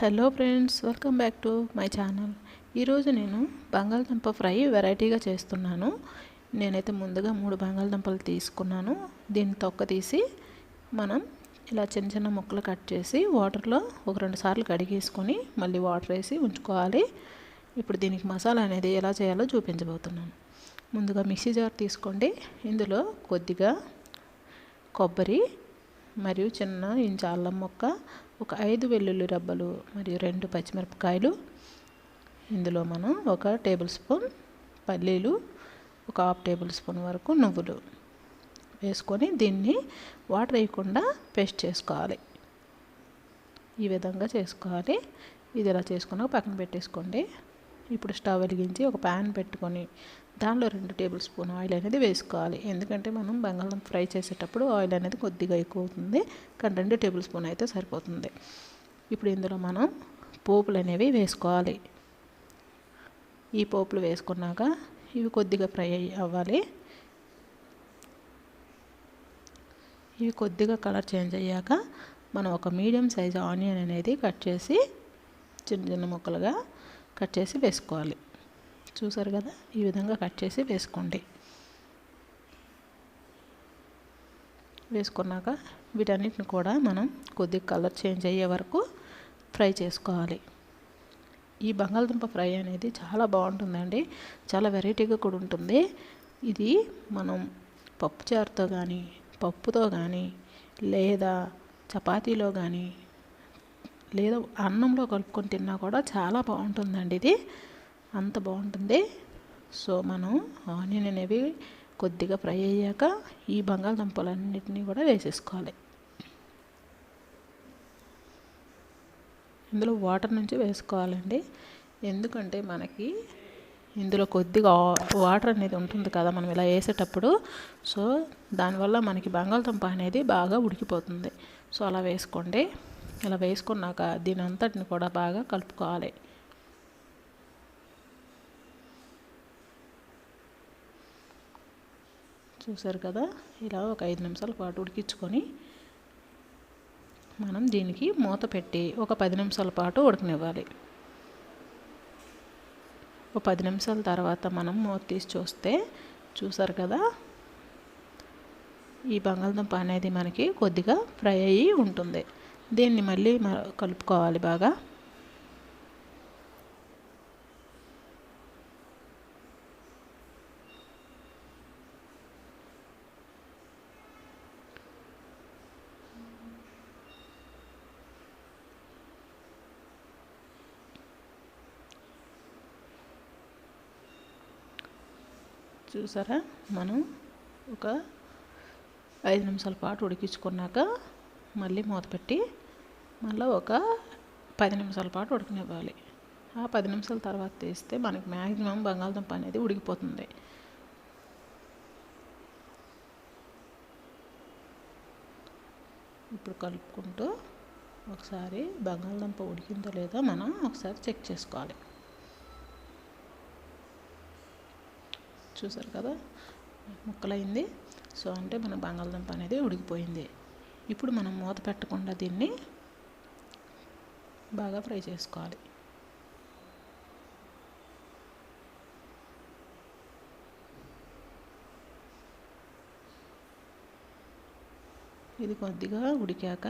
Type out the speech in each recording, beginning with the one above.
Hello friends, welcome back to my channel. ఈరోజు నేను బంగాళదుంప ఫ్రై వెరైటీగా చేస్తున్నాను. నేనైతే ముందుగా 3 బంగాళదుంపలు తీసుకున్నాను. దీన్ని తొక్క తీసి మనం ఇలా చిన్న చిన్న ముక్కలు కట్ చేసి వాటర్లో ఒక 2 సార్లు కడిగేసుకొని మళ్ళీ వాటర్ వేసి ఉంచుకోవాలి. ఇప్పుడు దీనికి మసాలా అనేది ఎలా చేయాలో చూపించబోతున్నాను. ముందుగా మిక్సీ జార్ తీసుకోండి. ఇందులో కొద్దిగా కొబ్బరి మరియు చిన్న ఇంచు అల్లం ముక్క, ఒక 5 వెల్లుల్లి రబ్బలు మరియు 2 పచ్చిమిరపకాయలు, ఇందులో మనం ఒక టేబుల్ స్పూన్ పల్లీలు, ఒక హాఫ్ టేబుల్ స్పూన్ వరకు నువ్వులు వేసుకొని దీన్ని వాటర్ వేయకుండా పేస్ట్ చేసుకోవాలి. ఈ విధంగా చేసుకోవాలి. ఇది ఇలా చేసుకున్నాక పక్కన పెట్టేసుకోండి. ఇప్పుడు స్టవ్ వెలిగించి ఒక ప్యాన్ పెట్టుకొని దానిలో 2 టేబుల్ స్పూన్ ఆయిల్ అనేది వేసుకోవాలి. ఎందుకంటే మనం బంగాళదుంప ఫ్రై చేసేటప్పుడు ఆయిల్ అనేది కొద్దిగా ఎక్కువ అవుతుంది, కానీ 2 టేబుల్ స్పూన్ అయితే సరిపోతుంది. ఇప్పుడు ఇందులో మనం పోపులు అనేవి వేసుకోవాలి. ఈ పోపులు వేసుకున్నాక ఇవి కొద్దిగా ఫ్రై అవ్వాలి. ఇవి కొద్దిగా కలర్ చేంజ్ అయ్యాక మనం ఒక మీడియం సైజు ఆనియన్ అనేది కట్ చేసి చిన్న చిన్న ముక్కలుగా కట్ చేసి వేసుకోవాలి. చూసారు కదా, ఈ విధంగా కట్ చేసి వేసుకోండి. వేసుకున్నాక వీటన్నిటిని కూడా మనం కొద్దిగా కలర్ చేంజ్ అయ్యే వరకు ఫ్రై చేసుకోవాలి. ఈ బంగాళదుంప ఫ్రై అనేది చాలా బాగుంటుందండి, చాలా వెరైటీగా కూడా ఉంటుంది. ఇది మనం పప్పుచారుతో కానీ, పప్పుతో కానీ, లేదా చపాతీలో కానీ, లేదా అన్నంలో కలుపుకొని తిన్నా కూడా చాలా బాగుంటుందండి. ఇది అంత బాగుంటుంది. సో మనం ఆనియన్ అనేవి కొద్దిగా ఫ్రై అయ్యాక ఈ బంగాళదుంపలన్నిటినీ కూడా వేసేసుకోవాలి. ఇందులో వాటర్ నుంచి వేసుకోవాలండి, ఎందుకంటే మనకి ఇందులో కొద్దిగా వాటర్ అనేది ఉంటుంది కదా మనం ఇలా వేసేటప్పుడు. సో దానివల్ల మనకి బంగాళదుంప అనేది బాగా ఉడికిపోతుంది. సో అలా వేసుకోండి. ఇలా వేసుకున్నాక దీని అంతటిని కూడా బాగా కలుపుకోవాలి. చూసారు కదా, ఇలా ఒక 5 నిమిషాల పాటు ఉడికించుకొని మనం దీనికి మూత పెట్టి ఒక 10 నిమిషాల పాటు ఉడకనివ్వాలి. ఒక 10 నిమిషాల తర్వాత మనం మూత తీసి చూస్తే చూసారు కదా, ఈ బంగాళదుంప అనేది మనకి కొద్దిగా ఫ్రై అయ్యి ఉంటుంది. దీన్ని మళ్ళీ కలుపుకోవాలి బాగా. చూసారా, మనం ఒక 5 నిమిషాల పాటు ఉడికించుకున్నాక మళ్ళీ మూత పెట్టి మళ్ళీ ఒక 10 నిమిషాల పాటు ఉడకనివ్వాలి. ఆ 10 నిమిషాల తర్వాత తీస్తే మనకి మ్యాక్సిమం బంగాళదుంప అనేది ఉడికిపోతుంది. ఇప్పుడు కలుపుకుంటూ ఒకసారి బంగాళదుంప ఉడికిందో లేదో మనం ఒకసారి చెక్ చేసుకోవాలి. చూసారు కదా, ముక్కలైంది. సో అంటే మన బంగాళదుంప అనేది ఉడికిపోయింది. ఇప్పుడు మనం మూత పెట్టకుండా దీన్ని బాగా ఫ్రై చేసుకోవాలి. ఇది కొద్దిగా ఉడికాక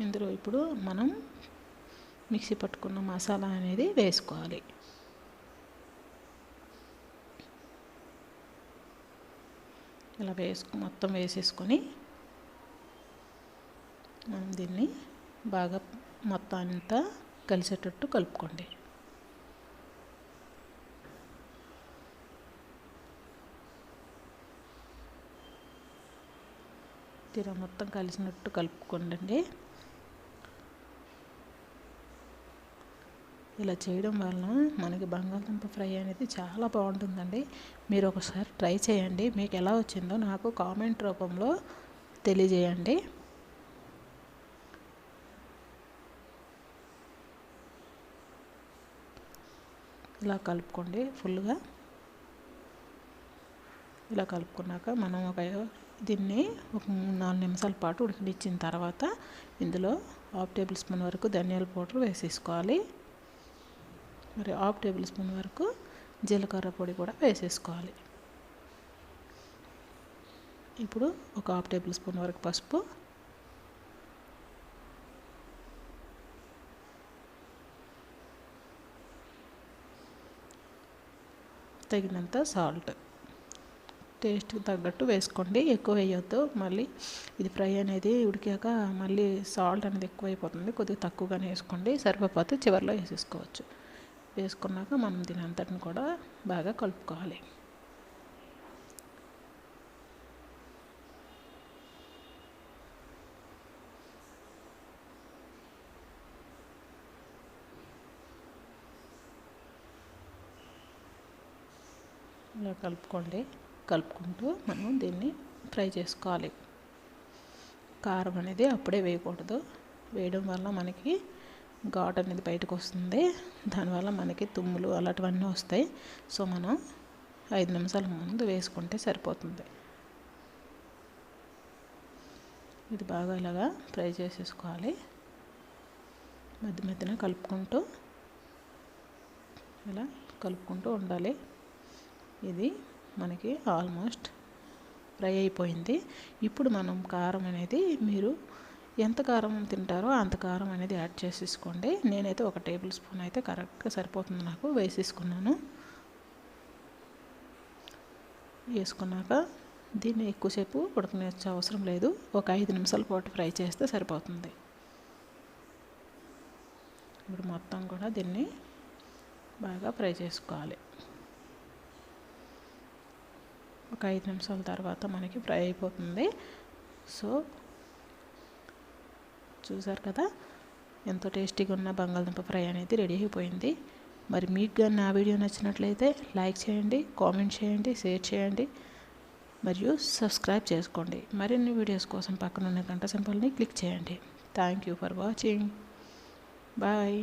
ఇందులో ఇప్పుడు మనం మిక్సీ పట్టుకున్న మసాలా అనేది వేసుకోవాలి. ఇలా మొత్తం వేసేసుకొని మనం దీన్ని బాగా మొత్తం అంతా కలిసేటట్టు కలుపుకోండి. ఇలా మొత్తం కలిసినట్టు కలుపుకోండి. ఇలా చేయడం వలన మనకి బంగాళదుంప ఫ్రై అనేది చాలా బాగుంటుందండి. మీరు ఒకసారి ట్రై చేయండి. మీకు ఎలా వచ్చిందో నాకు కామెంట్ రూపంలో తెలియజేయండి. ఇలా కలుపుకోండి ఫుల్గా. ఇలా కలుపుకున్నాక మనం ఒక దీన్ని ఒక 3-4 నిమిషాల పాటు ఉడకనిచ్చిన తర్వాత ఇందులో 1/2 టేబుల్ స్పూన్ వరకు ధనియాల పౌడర్ వేసేసుకోవాలి. మరి 1/2 టేబుల్ స్పూన్ వరకు జీలకర్ర పొడి కూడా వేసేసుకోవాలి. ఇప్పుడు ఒక 1/2 టేబుల్ స్పూన్ వరకు పసుపు, తగినంత సాల్ట్, టేస్ట్కి తగ్గట్టు వేసుకోండి, ఎక్కువ వేయొద్దు. మళ్ళీ ఇది ఫ్రై అనేది ఉడికాక మళ్ళీ సాల్ట్ అనేది ఎక్కువైపోతుంది. కొద్దిగా తక్కువగానే వేసుకోండి, సరిపోతే చివరిలో వేసేసుకోవచ్చు. వేసుకున్నాక మనం దీని అంతటిని కూడా బాగా కలుపుకోవాలి. ఇలా కలుపుకుంటూ మనం దీన్ని ఫ్రై చేసుకోవాలి. కారం అనేది అప్పుడే వేయకూడదు. వేయడం వల్ల మనకి ఘాట్ అనేది బయటకు వస్తుంది. దానివల్ల మనకి తుమ్ములు అలాంటివన్నీ వస్తాయి. సో మనం 5 నిమిషాల ముందు వేసుకుంటే సరిపోతుంది. ఇది బాగా ఇలాగా ఫ్రై చేసేసుకోవాలి. మధ్య మధ్యన ఇలా కలుపుకుంటూ ఉండాలి. ఇది మనకి ఆల్మోస్ట్ ఫ్రై అయిపోయింది. ఇప్పుడు మనం కారం అనేది మీరు ఎంత కారం తింటారో అంత కారం అనేది యాడ్ చేసేసుకోండి. నేనైతే 1 టేబుల్ స్పూన్ అయితే కరెక్ట్గా సరిపోతుంది నాకు, వేసేసుకున్నాను. వేసుకున్నాక దీన్ని ఎక్కువసేపు ఉడకనిచ్చే అవసరం లేదు. ఒక 5 నిమిషాల పాటు ఫ్రై చేస్తే సరిపోతుంది. ఇప్పుడు మొత్తం కూడా దీన్ని బాగా ఫ్రై చేసుకోవాలి. ఒక 5 నిమిషాల తర్వాత మనకి ఫ్రై అయిపోతుంది. సో చూసారు కదా, ఎంతో టేస్టీగా ఉన్న బంగాళదుంప ఫ్రై అనేది రెడీ అయిపోయింది. మరి మీకు కానీ నా వీడియో నచ్చినట్లయితే లైక్ చేయండి, కామెంట్ చేయండి, షేర్ చేయండి మరియు సబ్స్క్రైబ్ చేసుకోండి. మరిన్ని వీడియోస్ కోసం పక్కన ఉన్న గంట సింబల్ని క్లిక్ చేయండి. Thank you for watching. Bye.